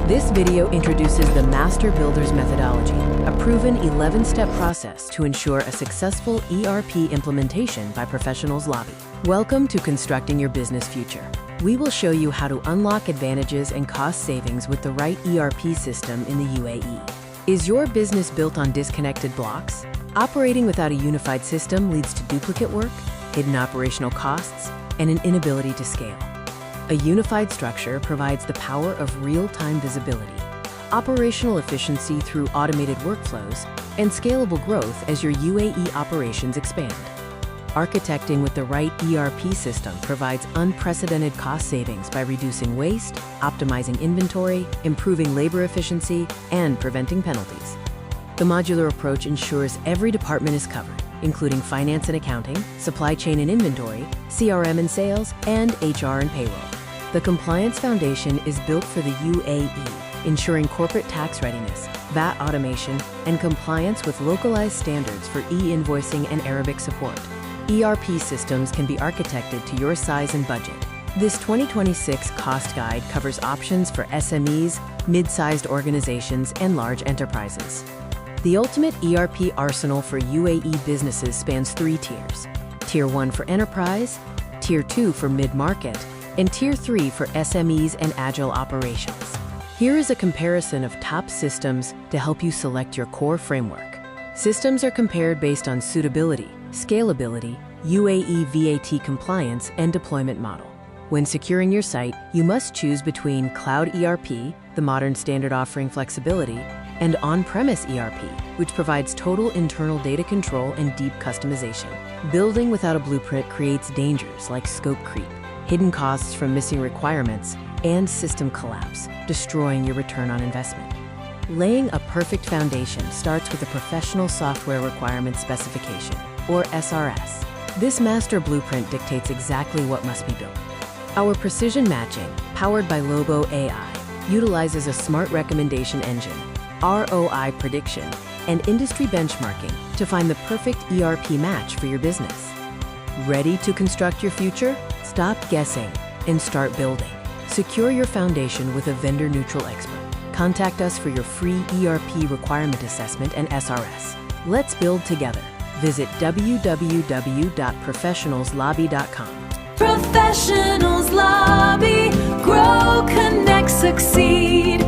This video introduces the Master Builder's methodology, a proven 11-step process to ensure a successful ERP implementation by Professionals Lobby. Welcome to Constructing Your Business Future. We will show you how to unlock advantages and cost savings with the right ERP system in the UAE. Is your business built on disconnected blocks? Operating without a unified system leads to duplicate work, hidden operational costs, and an inability to scale. A unified structure provides the power of real-time visibility, operational efficiency through automated workflows, and scalable growth as your UAE operations expand. Architecting with the right ERP system provides unprecedented cost savings by reducing waste, optimizing inventory, improving labor efficiency, and preventing penalties. The modular approach ensures every department is covered, including finance and accounting, supply chain and inventory, CRM and sales, and HR and payroll. The compliance foundation is built for the UAE, ensuring corporate tax readiness, VAT automation, and compliance with localized standards for e-invoicing and Arabic support. ERP systems can be architected to your size and budget. This 2026 cost guide covers options for SMEs, mid-sized organizations, and large enterprises. The ultimate ERP arsenal for UAE businesses spans 3 tiers. Tier 1 for enterprise, Tier 2 for mid-market, and Tier 3 for SMEs and agile operations. Here is a comparison of top systems to help you select your core framework. Systems are compared based on suitability, scalability, UAE VAT compliance, and deployment model. When securing your site, you must choose between Cloud ERP, the modern standard offering flexibility, and on-premise ERP, which provides total internal data control and deep customization. Building without a blueprint creates dangers like scope creep, hidden costs from missing requirements, and system collapse, destroying your return on investment. Laying a perfect foundation starts with a Professional Software Requirements Specification, or SRS. This master blueprint dictates exactly what must be built. Our precision matching, powered by Lobo AI, utilizes a smart recommendation engine, ROI prediction, and industry benchmarking to find the perfect ERP match for your business. Ready to construct your future? Stop guessing and start building. Secure your foundation with a vendor-neutral expert. Contact us for your free ERP requirement assessment and SRS. Let's build together. Visit www.professionalslobby.com. Professionals Lobby, grow, connect, succeed.